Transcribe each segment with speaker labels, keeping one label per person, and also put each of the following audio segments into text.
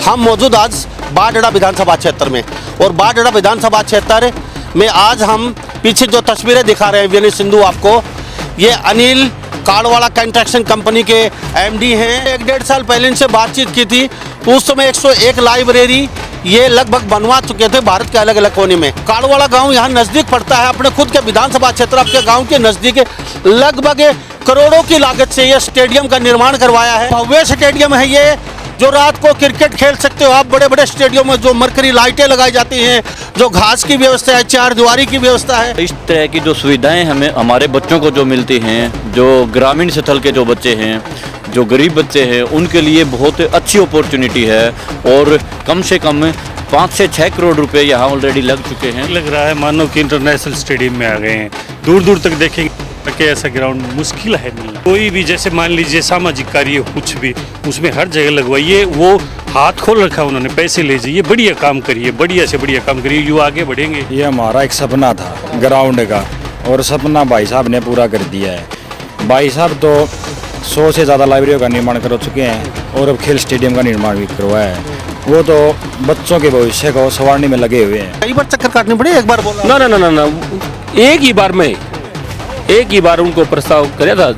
Speaker 1: हम मौजूद आज बाढ़ विधानसभा क्षेत्र में, और बाढ़ विधानसभा क्षेत्र में आज हम पीछे जो तस्वीरें दिखा रहे हैं विनय सिंधु आपको, ये अनिल काड़वाला कंस्ट्रक्शन कंपनी के एमडी हैं। 1-1.5 साल पहले इनसे बातचीत की थी, तो उस समय 101 लाइब्रेरी ये लगभग बनवा चुके थे भारत के अलग अलग कोने में। काड़वाला गांव यहाँ नज़दीक पड़ता है, अपने खुद के विधानसभा क्षेत्र आपके गांव के नज़दीक लगभग करोड़ों की लागत से ये स्टेडियम का निर्माण करवाया है। भव्य स्टेडियम है ये, जो रात को क्रिकेट खेल सकते हो आप। बड़े बड़े स्टेडियम में जो मरकरी लाइटें लगाई जाती हैं, जो घास की व्यवस्था है, चार दीवारी की व्यवस्था है।
Speaker 2: इस तरह की जो सुविधाएं हमें हमारे बच्चों को जो मिलती हैं, जो ग्रामीण स्थल के जो बच्चे हैं, जो गरीब बच्चे हैं, उनके लिए बहुत अच्छी अपॉर्चुनिटी है। और कम से कम 5 से 6 करोड़ रुपए यहाँ ऑलरेडी लग चुके हैं।
Speaker 3: लग रहा है मानो कि इंटरनेशनल स्टेडियम में आ गए हैं। दूर दूर तक देखेंगे कि ऐसा ग्राउंड मुश्किल है मिलना। कोई भी जैसे मान लीजिए सामाजिक कार्य कुछ भी, उसमें हर जगह लगवाइए। वो हाथ खोल रखा उन्होंने, पैसे ले जाइए, बढ़िया काम करिए, बढ़िया से बढ़िया काम करिए, युवा आगे बढ़ेंगे।
Speaker 4: ये हमारा एक सपना था ग्राउंड का, और सपना भाई साहब ने पूरा कर दिया है। भाई साहब तो 100 से ज़्यादा लाइब्रेरियों का निर्माण कर चुके हैं, और अब खेल स्टेडियम का निर्माण भी करवाया है। वो तो बच्चों के भविष्य को संवारने में लगे हुए हैं।
Speaker 1: कई बार चक्कर काटने पड़े, एक बार बोला
Speaker 5: ना, एक ही बार उनको प्रस्ताव कराया था,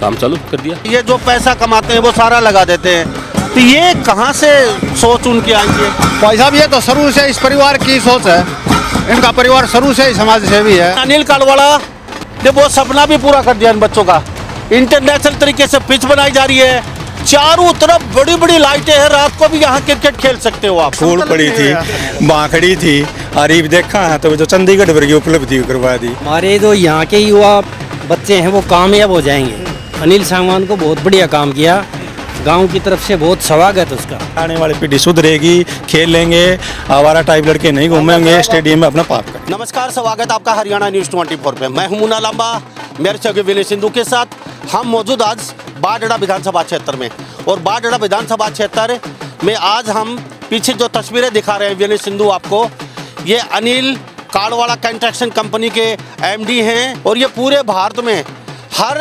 Speaker 5: काम चालू कर दिया।
Speaker 1: ये जो पैसा कमाते हैं वो सारा लगा देते हैं, तो ये कहाँ से सोच उनकी आई है?
Speaker 6: भाई साहब ये तो शुरू से इस परिवार की सोच है, इनका परिवार शुरू से ही समाज सेवी है।
Speaker 1: अनिल काड़वाला ने वो सपना भी पूरा कर दिया इन बच्चों का। इंटरनेशनल तरीके से पिच बनाई जा रही है, चारों तरफ बड़ी बड़ी लाइटें हैं, रात को भी यहाँ क्रिकेट खेल सकते हो आप।
Speaker 6: फूल पड़ी थी, बांखड़ी थी, अरीब देखा है तो जो चंडीगढ़ वर्गी उपलब्धि करवा दी।
Speaker 7: हमारे जो यहाँ के युवा बच्चे हैं वो कामयाब हो जाएंगे। अनिल सांगवान को बहुत बढ़िया काम किया, गांव की तरफ से बहुत स्वागत उसका।
Speaker 6: आने वाली पीढ़ी सुधरेगी, खेलेंगे, आवारा टाइप लड़के नहीं घूमेंगे, स्टेडियम में अपना पाप करेंगे।
Speaker 1: नमस्कार, स्वागत आपका हरियाणा न्यूज़ 24 पे। मैं हूं मुन्ना लांबा, मेरे सगे विनय सिंधु के साथ हम मौजूद आज बाढ़ विधानसभा क्षेत्र में, और बाढ़ विधानसभा क्षेत्र में आज हम पीछे जो तस्वीरें दिखा रहे हैं विनय सिंधु आपको, ये अनिल काड़वाला कंस्ट्रक्शन कंपनी के एमडी हैं। और ये पूरे भारत में हर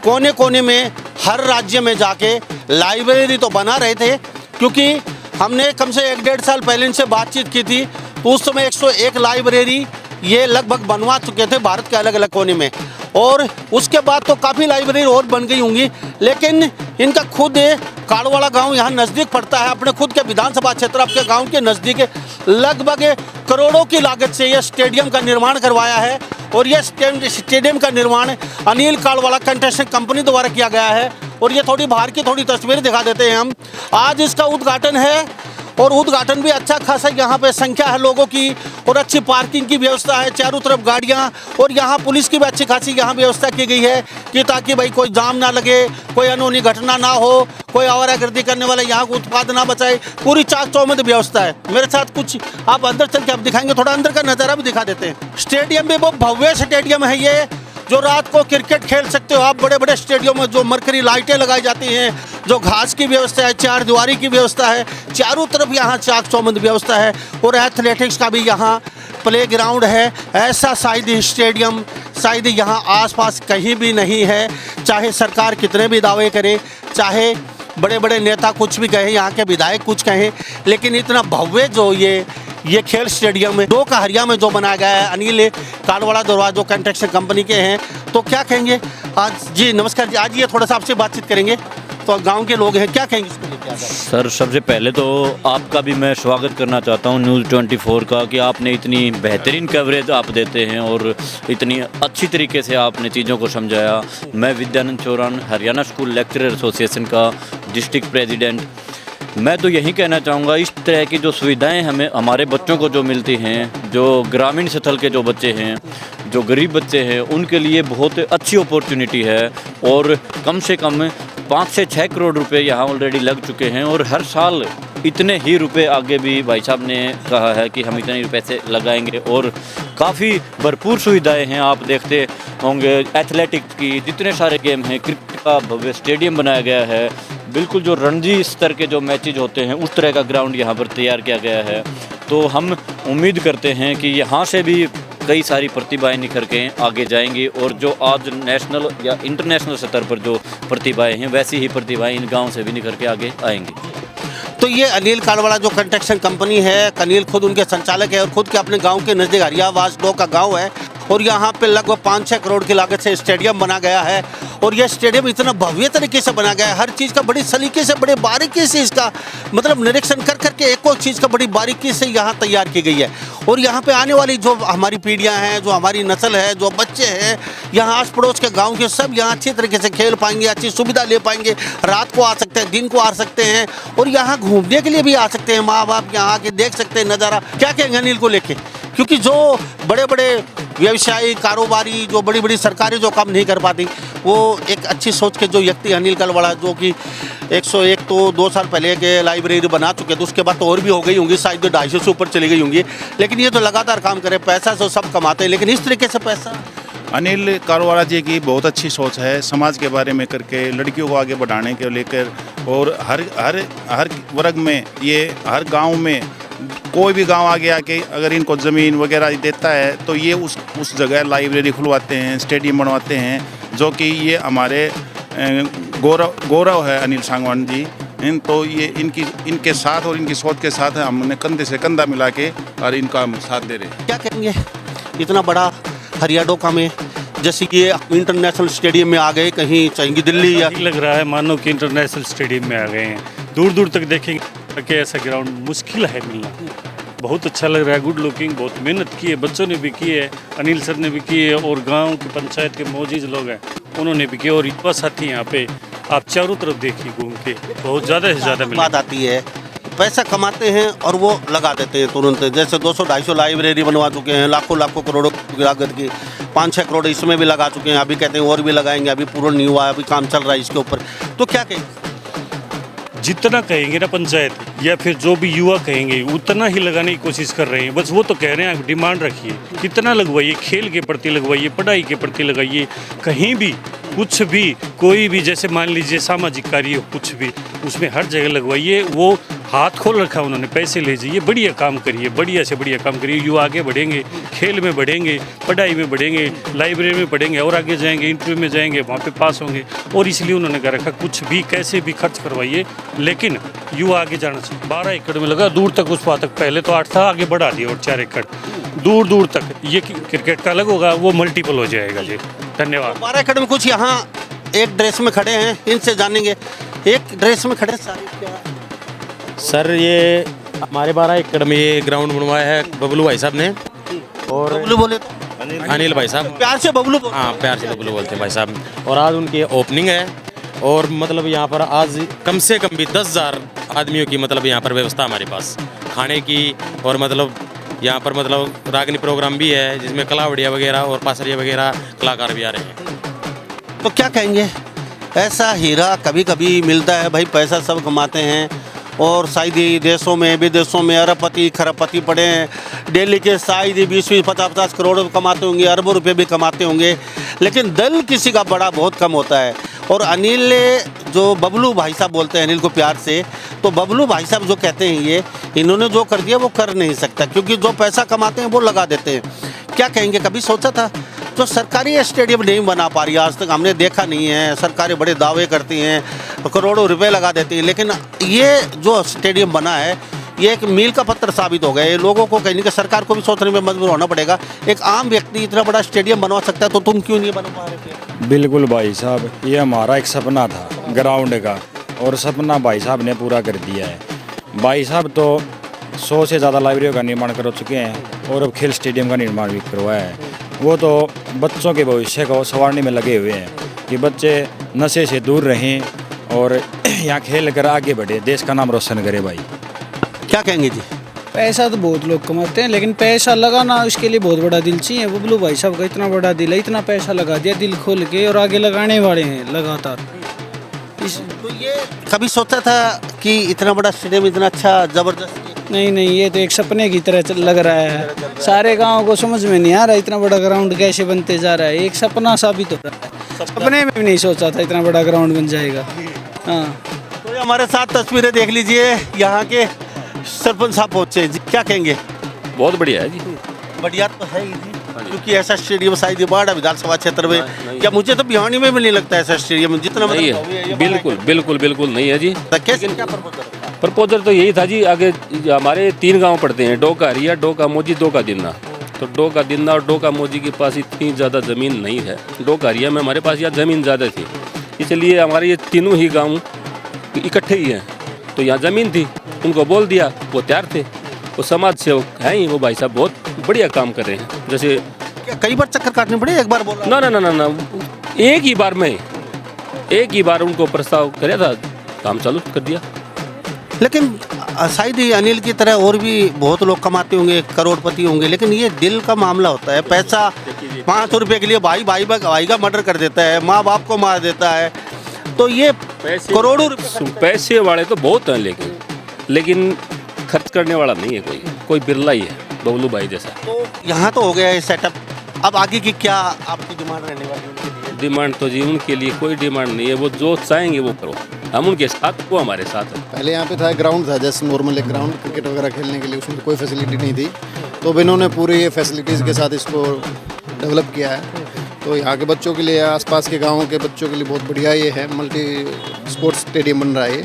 Speaker 1: कोने कोने में, हर राज्य में जाके लाइब्रेरी तो बना रहे थे, क्योंकि हमने कम से 1-1.5 साल पहले इनसे बातचीत की थी, तो उस समय 101 लाइब्रेरी ये लगभग बनवा चुके थे भारत के अलग अलग कोने में। और उसके बाद तो काफ़ी लाइब्रेरी और बन गई होंगी, लेकिन इनका खुद काड़वाला गांव यहाँ नज़दीक पड़ता है, अपने खुद के विधानसभा क्षेत्र आपके गांव के नज़दीक लगभग करोड़ों की लागत से ये स्टेडियम का निर्माण करवाया है। और ये स्टेडियम का निर्माण अनिल काड़वाला कंस्ट्रक्शन कंपनी द्वारा किया गया है। और ये थोड़ी बाहर की थोड़ी तस्वीरें दिखा देते हैं हम। आज इसका उद्घाटन है, और उद्घाटन भी अच्छा खासा यहाँ पे संख्या है लोगों की, और अच्छी पार्किंग की व्यवस्था है, चारों तरफ गाड़ियाँ, और यहाँ पुलिस की भी अच्छी खासी यहाँ व्यवस्था की गई है कि ताकि भाई कोई जाम ना लगे, कोई अनहोनी घटना ना हो, कोई आवारागर्दी करने वाले यहाँ को उत्पाद ना बचाए। पूरी चाक चौबंद व्यवस्था है। मेरे साथ कुछ आप अंदर चल के आप दिखाएंगे, थोड़ा अंदर का नज़ारा भी दिखा देते हैं। स्टेडियम भी वो भव्य स्टेडियम है ये, जो रात को क्रिकेट खेल सकते हो आप। बड़े बड़े स्टेडियम में जो मरकरी लाइटें लगाई जाती हैं, जो घास की व्यवस्था है, चार दीवारी की व्यवस्था है, चारों तरफ यहाँ चाक चौबंद व्यवस्था है। और एथलेटिक्स का भी यहाँ प्ले ग्राउंड है। ऐसा शायद स्टेडियम शायद यहाँ आसपास कहीं भी नहीं है, चाहे सरकार कितने भी दावे करे, चाहे बड़े बड़े नेता कुछ भी कहें, यहाँ के विधायक कुछ कहें, लेकिन इतना भव्य जो ये खेल स्टेडियम में 2 कहरिया में जो बनाया गया है, अनिल काड़वाला द्वारा जो कंस्ट्रक्शन कंपनी के हैं, तो क्या कहेंगे आज? जी नमस्कार जी, आज ये थोड़ा सा आपसे बातचीत करेंगे, तो गांव के लोग हैं, क्या कहेंगे इसको लेकर?
Speaker 2: सर, सबसे पहले तो आपका भी मैं स्वागत करना चाहता हूं न्यूज़ 24 का, कि आपने इतनी बेहतरीन कवरेज आप देते हैं और इतनी अच्छी तरीके से आपने चीज़ों को समझाया। मैं Vidyanand चौरान, Haryana school lecturer association का डिस्ट्रिक्ट प्रेसिडेंट। मैं तो यही कहना चाहूँगा, इस तरह की जो सुविधाएं हमें हमारे बच्चों को जो मिलती हैं, जो ग्रामीण स्थल के जो बच्चे हैं, जो गरीब बच्चे हैं, उनके लिए बहुत अच्छी अपॉर्चुनिटी है। और कम से कम 5 से 6 करोड़ रुपए यहाँ ऑलरेडी लग चुके हैं, और हर साल इतने ही रुपए आगे भी भाई साहब ने कहा है कि हम इतने ही पैसे लगाएंगे। और काफ़ी भरपूर सुविधाएं हैं, आप देखते होंगे एथलेटिक्स की जितने सारे गेम हैं, क्रिकेट का भव्य स्टेडियम बनाया गया है, बिल्कुल जो रणजी स्तर के जो मैचेज होते हैं उस तरह का ग्राउंड यहाँ पर तैयार किया गया है। तो हम उम्मीद करते हैं कि यहाँ से भी कई सारी प्रतिभाएं निखर के आगे जाएंगी, और जो आज नेशनल या इंटरनेशनल स्तर पर जो प्रतिभाएं हैं, वैसी ही प्रतिभाएं इन गाँव से भी निखर के आगे आएंगी।
Speaker 1: तो ये अनिल कालवाड़ा जो कंस्ट्रक्शन कंपनी है, अनिल खुद उनके संचालक है और खुद के अपने गांव के नज़दीक हरियावास 2 का गांव है और यहाँ पे लगभग 5-6 करोड़ की लागत से स्टेडियम बना गया है और यह स्टेडियम इतना भव्य तरीके से बना गया है, हर चीज़ का बड़ी सलीके से, बड़े बारीकी से इसका मतलब निरीक्षण कर करके एक और चीज़ का बड़ी बारीकी से यहाँ तैयार की गई है। और यहाँ पे आने वाली जो हमारी पीढ़ियाँ हैं, जो हमारी नस्ल है, जो बच्चे हैं, यहाँ आस पड़ोस के गाँव के सब यहाँ अच्छी तरीके से खेल पाएंगे, अच्छी सुविधा ले पाएंगे, रात को आ सकते हैं, दिन को आ सकते हैं और यहाँ घूमने के लिए भी आ सकते हैं। माँ बाप यहाँ आके देख सकते हैं नज़ारा। क्या कहेंगे अनिल को लेके, क्योंकि जो बड़े बड़े व्यवसायी कारोबारी जो बड़ी बड़ी सरकारें जो काम नहीं कर पाती, वो एक अच्छी सोच के जो व्यक्ति अनिल कालवाड़ा जो कि 101 तो 2 साल पहले के लाइब्रेरी बना चुके थे, उसके बाद तो और भी हो गई होंगी, शायद 250 से ऊपर चली गई होंगी, लेकिन ये तो लगातार काम करे, पैसा तो सब कमाते हैं, लेकिन इस तरीके से पैसा।
Speaker 8: अनिल कालवाड़ा जी की बहुत अच्छी सोच है समाज के बारे में करके, लड़कियों को आगे बढ़ाने के लेकर और हर वर्ग में, ये हर गांव में कोई भी गांव आगे आके अगर इनको ज़मीन वगैरह देता है तो ये उस जगह लाइब्रेरी खुलवाते हैं, स्टेडियम बनवाते हैं, जो कि ये हमारे गौरव है अनिल सांगवान जी। तो ये इनके साथ और इनकी सोच के साथ हमने कंधे से कंधा मिला के और इनका साथ दे रहे हैं।
Speaker 1: क्या कहेंगे, इतना बड़ा हरियाडोका में जैसे कि ये इंटरनेशनल स्टेडियम में आ गए, कहीं चाहेंगे दिल्ली या
Speaker 3: लग रहा है मानो कि इंटरनेशनल स्टेडियम में आ गए हैं। दूर दूर तक देखेंगे कि ऐसा ग्राउंड मुश्किल है मिलना। बहुत अच्छा लग रहा है, गुड लुकिंग, बहुत मेहनत की है, बच्चों ने भी की है, अनिल सर ने भी की है और गांव की पंचायत के मौजूद लोग हैं उन्होंने भी किया और युवा साथी यहाँ पे आप चारों तरफ देखिए घूम के बहुत ज़्यादा से ज़्यादा
Speaker 1: बात आती है। पैसा कमाते हैं और वो लगा देते हैं तुरंत, जैसे 200-250 लाइब्रेरी बनवा चुके हैं, लाखों करोड़ों की लागत की, 5-6 करोड़ इसमें भी लगा चुके हैं, अभी कहते हैं और भी लगाएंगे, अभी पूर्ण नहीं हुआ है, अभी काम चल रहा है इसके ऊपर। तो क्या कहेंगे,
Speaker 3: जितना कहेंगे ना पंचायत या फिर जो भी युवा कहेंगे उतना ही लगाने की कोशिश कर रहे हैं। बस वो तो कह रहे हैं डिमांड रखिए, कितना लगवाइए, खेल के प्रति लगवाइए, पढ़ाई के प्रति लगाइए, कहीं भी कुछ भी कोई भी जैसे मान लीजिए सामाजिक कार्य हो कुछ भी उसमें हर जगह लगवाइए। वो हाथ खोल रखा उन्होंने, पैसे ले जाइए, बढ़िया काम करिए, बढ़िया से बढ़िया काम करिए, युवा आगे बढ़ेंगे, खेल में बढ़ेंगे, पढ़ाई में बढ़ेंगे, लाइब्रेरी में बढ़ेंगे और आगे जाएंगे, इंटरव्यू में जाएंगे, वहाँ पे पास होंगे। और इसलिए उन्होंने कह रखा कुछ भी कैसे भी खर्च करवाइए लेकिन युवा आगे जाना चाहिए। 12 एकड़ में लगा दूर तक, उस तक पहले तो 8 था, आगे बढ़ा दिया और 4 एकड़ दूर दूर तक। ये क्रिकेट का अलग होगा, वो मल्टीपल हो जाएगा जी। धन्यवाद।
Speaker 1: 12 एकड़ में कुछ यहाँ एक ड्रेस में खड़े हैं, इनसे जानेंगे, एक ड्रेस में खड़े सारे क्या?
Speaker 9: सर ये हमारे 12 एकड़ में ये ग्राउंड बनवाया है बबलू भाई साहब ने और
Speaker 1: बबलू बोले
Speaker 9: अनिल भाई साहब,
Speaker 1: प्यार से बबलू
Speaker 9: हाँ प्यार से बबलू बोलते हैं भाई साहब। और आज उनकी ओपनिंग है और मतलब यहाँ पर आज कम से कम भी 10,000 आदमियों की मतलब यहाँ पर व्यवस्था हमारे पास खाने की और मतलब यहाँ पर मतलब रागनी प्रोग्राम भी है जिसमें कलावड़िया वगैरह और पासरिया वगैरह कलाकार भी आ रहे हैं।
Speaker 1: तो क्या कहेंगे, ऐसा हीरा कभी कभी मिलता है भाई, पैसा सब कमाते हैं और शायद ही देशों में विदेशों में अरबपति खरबपति पड़े हैं, दिल्ली के शायद ही 20-20 50-50 करोड़ कमाते होंगे, अरबों रुपए भी कमाते होंगे, लेकिन दिल किसी का बड़ा बहुत कम होता है। और अनिल जो बबलू भाई साहब बोलते हैं अनिल को प्यार से, तो बबलू भाई साहब जो कहते हैं ये इन्होंने जो कर दिया वो कर नहीं सकता, क्योंकि जो पैसा कमाते हैं वो लगा देते हैं। क्या कहेंगे, कभी सोचा था जो सरकारी स्टेडियम नहीं बना पा रही, आज तक हमने देखा नहीं है, सरकारें बड़े दावे करती हैं, करोड़ों रुपए लगा देती हैं, लेकिन ये जो स्टेडियम बना है ये एक मील का पत्थर साबित हो गया है। लोगों को कहीं ना कहीं सरकार को भी सोचने में मजबूर होना पड़ेगा, एक आम व्यक्ति इतना बड़ा स्टेडियम बनवा सकता है तो तुम क्यों नहीं बना पा रहे थे?
Speaker 4: बिल्कुल भाई साहब, ये हमारा एक सपना था ग्राउंड का और सपना भाई साहब ने पूरा कर दिया है। भाई साहब तो 100 से ज़्यादा लाइब्रेरियों का निर्माण कर चुके हैं और अब खेल स्टेडियम का निर्माण भी करवाया है। वो तो बच्चों के भविष्य को संवारने में लगे हुए हैं कि बच्चे नशे से दूर रहें और यहाँ खेल कर आगे बढ़े, देश का नाम रोशन करे। भाई
Speaker 1: क्या कहेंगे जी?
Speaker 10: पैसा तो बहुत लोग कमाते हैं लेकिन पैसा लगाना उसके लिए बहुत बड़ा दिल चाहिए। बबलू भाई साहब का इतना बड़ा दिल है, इतना पैसा लगा दिया दिल खोल के और आगे लगाने वाले हैं लगातार।
Speaker 1: तो ये कभी सोचा था कि इतना बड़ा स्टेडियम इतना अच्छा ज़बरदस्त?
Speaker 10: नहीं, ये तो एक सपने की तरह लग रहा है। सारे गाँव को समझ में नहीं आ रहा इतना बड़ा ग्राउंड कैसे बनते जा रहा है, एक सपना साबित हो रहा है। सपने में भी नहीं सोचा था इतना बड़ा ग्राउंड बन जाएगा। हाँ,
Speaker 1: तो हमारे साथ तस्वीरें देख लीजिए, यहाँ के सरपंच साहब पहुँचे जी, क्या कहेंगे?
Speaker 5: बहुत बढ़िया है जी।
Speaker 1: बढ़िया तो है ही जी, क्योंकि ऐसा स्टेडियम शायद बाड़ा विधानसभा क्षेत्र में या मुझे तो भिवानी में भी नहीं लगता ऐसा स्टेडियम जितना
Speaker 5: नहीं है। बिल्कुल नहीं है जी।
Speaker 1: कैसे क्या प्रपोजल?
Speaker 5: प्रपोजल तो यही था जी, आगे हमारे 3 गांव पड़ते हैं, डोका हरिया, डोका मोजी, डोका दिन्ना। तो डोका दिन्ना और डोका मोजी के पास इतनी ज़्यादा ज़मीन नहीं है। डोका हरिया में हमारे पास यहाँ ज़मीन ज़्यादा थी, इसलिए हमारे ये तीनों ही गांव इकट्ठे ही हैं। तो यहाँ ज़मीन थी, उनको बोल दिया, वो तैयार थे। वो समाज सेवक हैं ही, वो भाई साहब बहुत बढ़िया काम कर रहे हैं। जैसे
Speaker 1: कई बार चक्कर काटने पड़े, एक बार बोला?
Speaker 5: ना, एक ही बार उनको प्रस्ताव कराया था, काम चालू कर दिया।
Speaker 1: लेकिन शायद ही अनिल की तरह और भी बहुत लोग कमाते होंगे, करोड़पति होंगे, लेकिन ये दिल का मामला होता है। पैसा 500 रुपये के लिए भाई का मर्डर कर देता है, माँ बाप को मार देता है। तो ये करोड़ों
Speaker 5: पैसे वाले तो बहुत हैं, लेकिन खर्च करने वाला नहीं है कोई बिरला ही है, बबलू भाई जैसा।
Speaker 1: तो यहाँ तो हो गया है सेटअप, अब आगे की क्या आपकी डिमांड रहने वाली है उनके लिए?
Speaker 5: डिमांड तो जी उनके लिए कोई डिमांड नहीं है, वो जो चाहेंगे वो करो, हम उनके साथ, वो हमारे साथ है।
Speaker 11: पहले यहाँ पे था ग्राउंड था, जैसे नॉर्मल एक ग्राउंड क्रिकेट वगैरह खेलने के लिए, उसमें कोई फैसिलिटी नहीं थी। तो अब इन्होंने पूरी ये फैसिलिटीज़ के साथ इसको डेवलप किया है। तो यहाँ के बच्चों के लिए, आसपास के गाँवों के बच्चों के लिए बहुत बढ़िया ये है। मल्टी स्पोर्ट्स स्टेडियम बन रहा है,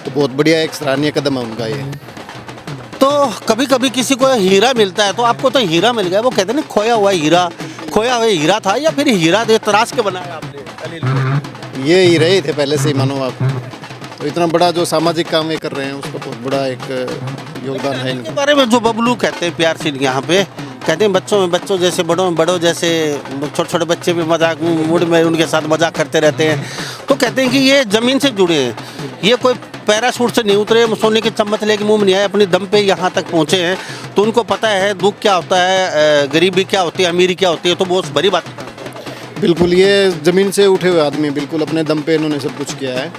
Speaker 11: तो बहुत बढ़िया एक सराहनीय कदम है उनका ये।
Speaker 1: तो कभी कभी किसी को हीरा मिलता है, तो आपको तो हीरा मिल गया, वो कहते हैं ना खोया हुआ हीरा था, या फिर हीरा दे तराश के बनाया आपने अनिल को?
Speaker 11: ये हीरा ही थे पहले से ही, मानो आप। तो इतना बड़ा जो सामाजिक काम ये कर रहे हैं, उसका बहुत बड़ा एक योगदान है इनके
Speaker 1: बारे में। जो बबलू कहते हैं प्यार से यहाँ पे, कहते हैं बच्चों जैसे बड़ों जैसे, छोटे छोटे बच्चे भी मजाक मूड में उनके साथ मजाक करते रहते हैं। तो कहते हैं कि ये ज़मीन से जुड़े हैं, ये कोई पैराशूट से नहीं उतरे, सोने की चम्मच लेके मुंह में नहीं आए, अपने दम पे यहाँ तक पहुँचे हैं। तो उनको पता है दुख क्या होता है, गरीबी क्या होती है, अमीरी क्या होती है। तो बहुत बड़ी बात है।
Speaker 11: बिल्कुल, ये ज़मीन से उठे हुए आदमी, बिल्कुल अपने दम पे इन्होंने सब कुछ किया है,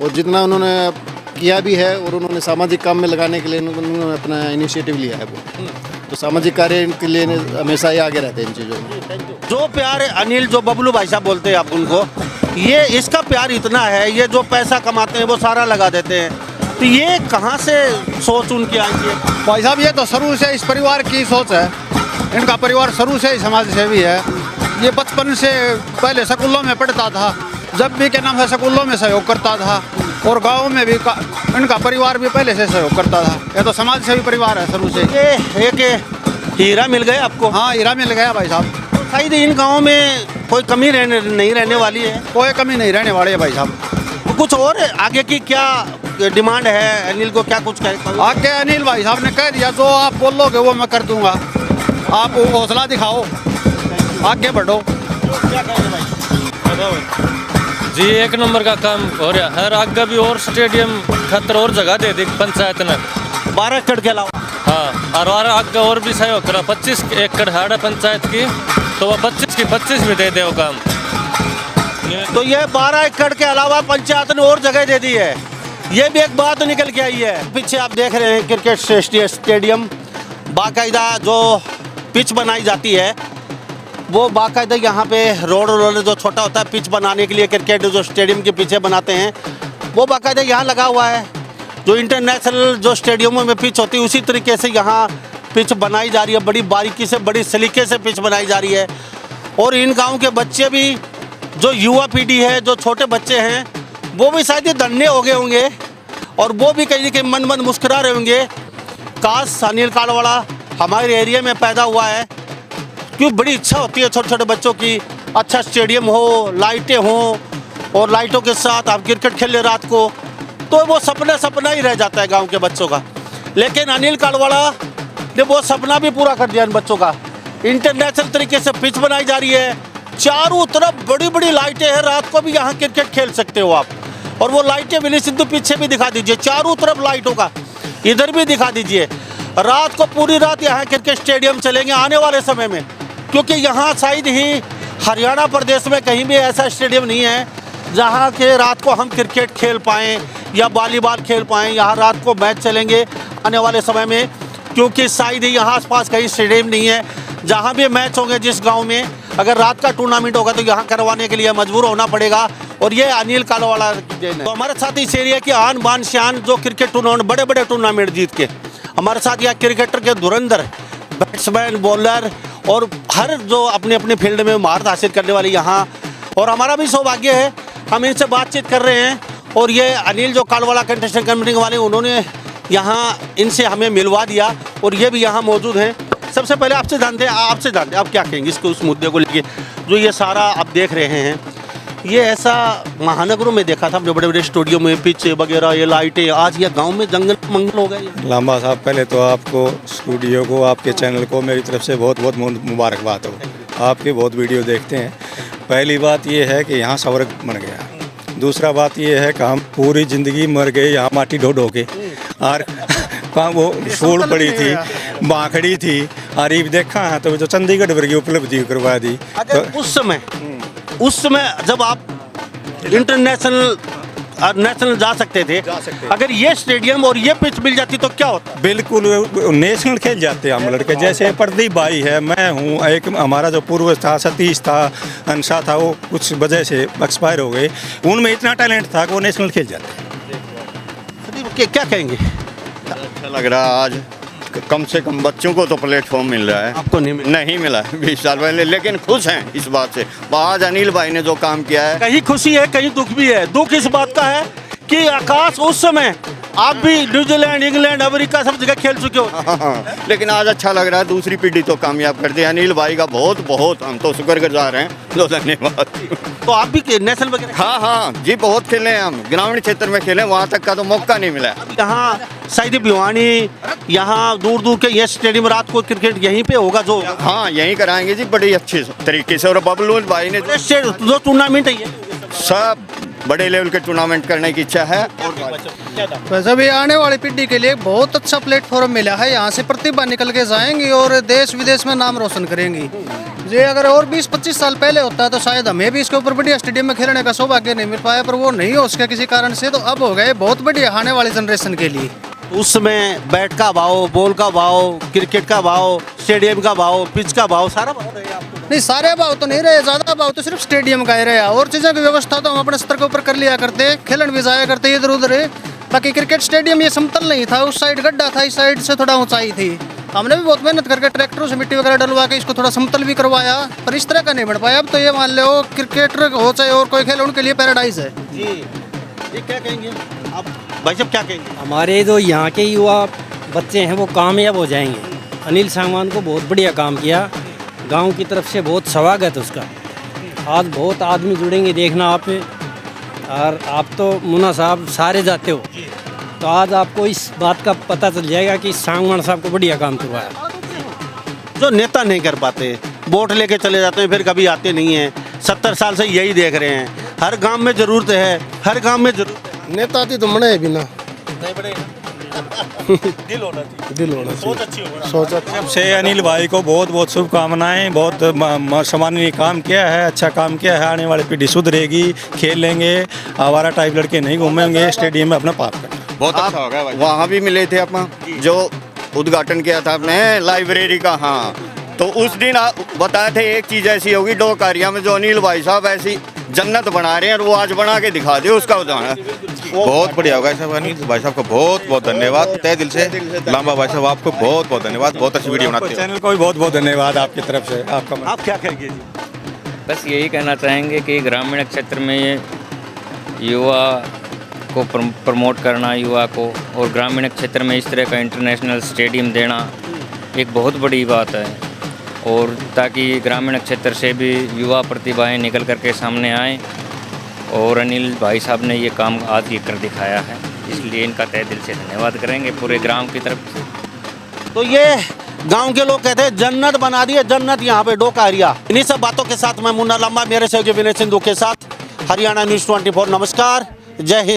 Speaker 11: और जितना उन्होंने किया भी है, और उन्होंने सामाजिक काम में लगाने के लिए उन्होंने अपना इनिशिएटिव लिया है वो। तो सामाजिक कार्य के लिए हमेशा ही आगे रहते हैं इन चीज़ों में।
Speaker 1: जो प्यार अनिल, जो बबलू भाई साहब बोलते हैं आप उनको, ये इसका प्यार इतना है, ये जो पैसा कमाते हैं वो सारा लगा देते हैं। तो ये कहाँ से सोच उनकी आई है?
Speaker 12: भाई साहब, ये तो शुरू से इस परिवार की सोच है। इनका परिवार शुरू से ही समाज सेवी है। ये बचपन से पहले स्कूलों में पढ़ता था, जब भी के नाम है स्कूलों में सहयोग करता था, और गाँव में भी इनका परिवार भी पहले से सहयोग करता था। ये तो समाज सेवी परिवार है शुरू से।
Speaker 1: एक हीरा मिल गया आपको?
Speaker 12: हाँ, हीरा मिल गया भाई साहब।
Speaker 1: शायद इन गाँव में कोई कमी नहीं रहने वाली है।
Speaker 12: कोई कमी नहीं रहने वाली है भाई साहब।
Speaker 1: कुछ और आगे की क्या डिमांड है अनिल को, क्या कुछ कहे?
Speaker 12: आगे अनिल भाई साहब ने कह दिया, जो आप बोलोगे वो मैं कर दूंगा। आप हौसला दिखाओ, आगे बढ़ो।
Speaker 13: जी, 1 नंबर का काम हो रहा है। आगे भी और स्टेडियम खतर और जगह दे दी पंचायत ने,
Speaker 1: 12 एकड़ के अलावा।
Speaker 13: हाँ, और आगे और भी सहयोग करा। 25 एकड़ है पंचायत की, तो वह 25 की 25 भी दे वो काम।
Speaker 1: तो ये 12 एकड़ के अलावा पंचायत ने और जगह दे दी है, ये भी एक बात निकल के आई है। पीछे आप देख रहे हैं क्रिकेट स्टेडियम, बाकायदा जो पिच बनाई जाती है, वो बाकायदा यहाँ पे रोड जो छोटा होता है पिच बनाने के लिए, क्रिकेट जो स्टेडियम के पीछे बनाते हैं, वो बाकायदा यहाँ लगा हुआ है। जो इंटरनेशनल जो स्टेडियमों में पिच होती है, उसी तरीके से यहाँ पिच बनाई जा रही है, बड़ी बारीकी से, बड़ी सलीके से पिच बनाई जा रही है। और इन गाँव के बच्चे भी, जो युवा पीढ़ी है, जो छोटे बच्चे हैं, वो भी शायद ये धन्य हो गए होंगे, और वो भी कहीं कहीं मन मुस्कुरा रहे होंगे, काश अनिल कालवाड़ा हमारे एरिया में पैदा हुआ है। क्यों बड़ी इच्छा होती है छोटे छोटे बच्चों की, अच्छा स्टेडियम हो, लाइटें हों, और लाइटों के साथ आप क्रिकेट खेल ले रात को, तो वो सपना ही रह जाता है गांव के बच्चों का। लेकिन अनिल कालवाड़ा ने वो सपना भी पूरा कर दिया इन बच्चों का। इंटरनेशनल तरीके से पिच बनाई जा रही है, चारों तरफ बड़ी बड़ी लाइटें हैं, रात को भी यहाँ क्रिकेट खेल सकते हो आप। और वो लाइटें विनय सिद्धू पीछे भी दिखा दीजिए, चारों तरफ लाइटों का, इधर भी दिखा दीजिए। रात को पूरी रात यहाँ क्रिकेट स्टेडियम चलेंगे आने वाले समय में, क्योंकि यहाँ शायद ही हरियाणा प्रदेश में कहीं भी ऐसा स्टेडियम नहीं है जहाँ के रात को हम क्रिकेट खेल पाएँ या वॉलीबॉल खेल पाएँ। यहाँ रात को मैच चलेंगे आने वाले समय में, क्योंकि शायद ही यहाँ आसपास कहीं स्टेडियम नहीं है। जहाँ भी मैच होंगे जिस गांव में, अगर रात का टूर्नामेंट होगा तो यहाँ करवाने के लिए मजबूर होना पड़ेगा, और ये अनिल कालवाड़ा की देन है। तो हमारे साथ इस एरिया की आन बान शान, जो क्रिकेट टूर्नामेंट, बड़े बड़े टूर्नामेंट जीत के हमारे साथ यहाँ क्रिकेटर के धुरंधर बैट्समैन, बॉलर, और हर जो अपने अपने फील्ड में महारत हासिल करने वाले यहाँ, और हमारा भी सौभाग्य है हम इनसे बातचीत कर रहे हैं। और ये अनिल जो कालवाड़ा कंटेस्टेंट कमेटी वाले उन्होंने यहाँ इनसे हमें मिलवा दिया और ये भी यहाँ मौजूद हैं। सबसे पहले आपसे जानते हैं आप क्या कहेंगे इसको, उस मुद्दे को लेके जो ये सारा आप देख रहे हैं। ये ऐसा महानगरों में देखा था, जो बड़े बड़े स्टूडियो में पिच वगैरह, ये लाइटें, आज ये गांव में जंगल मंगल हो गए।
Speaker 6: लांबा साहब, पहले तो आपको स्टूडियो को, आपके चैनल को मेरी तरफ से बहुत बहुत मुबारकबाद हो। आपके बहुत वीडियो देखते हैं। पहली बात ये है कि यहाँ स्वर्ग बन गया। दूसरा बात ये है कि हम पूरी ज़िंदगी मर गए यहाँ माटी ढो ढो के, और कहाँ वो सूढ़ पड़ी थी, बाखड़ी थी, और ये देखा है तो जो चंडीगढ़ वर्गी उपलब्धि करवा दी।
Speaker 1: अगर तो उस समय जब आप इंटरनेशनल और नेशनल जा सकते थे, अगर ये स्टेडियम और ये पिच मिल जाती तो क्या होता?
Speaker 6: बिल्कुल नेशनल खेल जाते हम लड़के। जैसे प्रदीप भाई है, मैं हूँ, एक हमारा जो पूर्वज था सतीश था, अंशा था, वो कुछ वजह से एक्सपायर हो गए। उनमें इतना टैलेंट था कि वो नेशनल खेल जाते।
Speaker 1: क्या कहेंगे?
Speaker 14: अच्छा लग रहा है आज, कम से कम बच्चों को तो प्लेटफॉर्म मिल रहा है।
Speaker 1: आपको नहीं
Speaker 14: मिला 20 साल पहले, लेकिन खुश हैं इस बात से। आज अनिल भाई ने जो काम किया है,
Speaker 1: कहीं खुशी है कहीं दुख भी है। दुख इस बात का है कि आकाश उस समय आप भी न्यूजीलैंड, इंग्लैंड, अमेरिका सब जगह खेल चुके हो।
Speaker 14: लेकिन आज अच्छा लग रहा है, दूसरी पीढ़ी तो कामयाब कर दी। अनिल भाई का बहुत हम तो शुक्रगुजार हैं। तो धन्यवाद।
Speaker 1: तो आप भी नेशनल वगैरह?
Speaker 14: हाँ जी, बहुत खेले हैं हम, ग्रामीण क्षेत्र में खेले, वहाँ तक का तो मौका नहीं मिला।
Speaker 1: यहाँ सईद भिवानी, यहाँ दूर दूर के ये स्टेडियम रात को क्रिकेट यहीं पे होगा जो?
Speaker 14: हाँ, यहीं कराएंगे जी, बड़ी अच्छे तरीके से। और बबलू भाई ने
Speaker 1: जो टूर्नामेंट है,
Speaker 14: सब बड़े लेवल के टूर्नामेंट करने की इच्छा है।
Speaker 10: वैसे भी आने वाली पीढ़ी के लिए बहुत अच्छा प्लेटफॉर्म मिला है। यहाँ से प्रतिभा निकल के जाएंगी और देश विदेश में नाम रोशन करेंगी। ये अगर और 20-25 साल पहले होता तो शायद हमें भी इसके ऊपर बढ़िया स्टेडियम में खेलने का सौभाग्य नहीं मिल पाया, पर वो नहीं हो सका किसी कारण से। तो अब हो गए बहुत बढ़िया आने वाली जनरेशन के लिए।
Speaker 1: उस समय बैट का भाव, बॉल का भाव, क्रिकेट का भाव, स्टेडियम का भाव, पिच का भाव, सारा भाव रहे आपको?
Speaker 10: नहीं, सारे भाव तो नहीं रहे, ज़्यादा भाव तो सिर्फ स्टेडियम का ही रहा। और चीज़ों की व्यवस्था तो हम अपने स्तर के ऊपर कर लिया करते, खेलन भी जाया करते इधर उधर। बाकी क्रिकेट स्टेडियम ये समतल नहीं था, उस साइड गड्ढा था, इस साइड से थोड़ा ऊंचाई थी। हमने भी बहुत मेहनत करके ट्रैक्टरों से मिट्टी वगैरह डलवा के इसको थोड़ा समतल भी करवाया, पर इस तरह का नहीं बन पाया। अब तो ये मान लो क्रिकेटर हो चाहे और कोई खेल, उनके लिए पैराडाइज है
Speaker 1: जी। ये क्या कहेंगे आप भाई साहब, क्या कहेंगे?
Speaker 7: हमारे जो यहाँ के युवा बच्चे हैं वो कामयाब हो जाएंगे। अनिल सांगवान को बहुत बढ़िया काम किया, गांव की तरफ से बहुत स्वागत उसका। आज बहुत आदमी जुड़ेंगे, देखना आप। और आप तो मुन्ना साहब सारे जाते हो, तो आज आपको इस बात का पता चल जाएगा कि सांगवान साहब को बढ़िया काम करवाया।
Speaker 1: जो नेता नहीं कर पाते, वोट लेके चले जाते हैं, फिर कभी आते नहीं हैं। 70 साल से यही देख रहे हैं। हर गांव में जरूरत है, हर गांव में जरूरत है।
Speaker 15: नेता थी तो बने भी ना,
Speaker 1: नहीं बड़े दिल होना चाहिए, सोच अच्छी होगी।
Speaker 15: सोच अच्छी।
Speaker 6: से अनिल भाई को बहुत बहुत शुभकामनाएं। बहुत सम्माननीय काम किया है, अच्छा काम किया है। आने वाली पीढ़ी सुधरेगी, खेलेंगे, आवारा टाइप लड़के नहीं घूमेंगे, स्टेडियम में अपना पाप करेंगे।
Speaker 14: बहुत अच्छा होगा। वहाँ भी मिले थे अपन, जो उद्घाटन किया था आपने लाइब्रेरी का। हाँ, तो उस दिन बताए थे एक चीज़ ऐसी होगी डोकारिया में, जो अनिल भाई साहब ऐसी जन्नत बना रहे हैं, और वो आज बना के दिखा दे, उसका उदाहरण
Speaker 16: बहुत बढ़िया होगा। सब अनिल भाई साहब को बहुत बहुत धन्यवाद, तहे दिल से। लांबा भाई साहब आपको बहुत बहुत धन्यवाद, बहुत अच्छी वीडियो बनाते हैं।
Speaker 6: चैनल को भी बहुत बहुत धन्यवाद आपकी तरफ से। आपका
Speaker 1: आप क्या कहेंगे?
Speaker 17: बस यही कहना चाहेंगे कि ग्रामीण क्षेत्र में युवा को प्रमोट करना, युवा को, और ग्रामीण क्षेत्र में इस तरह का इंटरनेशनल स्टेडियम देना एक बहुत बड़ी बात है। और ताकि ग्रामीण क्षेत्र से भी युवा प्रतिभाएं निकल कर के सामने आएँ, और अनिल भाई साहब ने ये काम आज ये कर दिखाया है, इसलिए इनका तहे दिल से धन्यवाद करेंगे पूरे ग्राम की तरफ से।
Speaker 1: तो ये गांव के लोग कहते हैं जन्नत बना दी है, जन्नत यहाँ पे डोकारिया। इन्हीं सब बातों के साथ मैं मुन्ना लंबा, मेरे सहयोगी विनय सिंधु के साथ, हरियाणा न्यूज़ 24। नमस्कार, जय हिंद।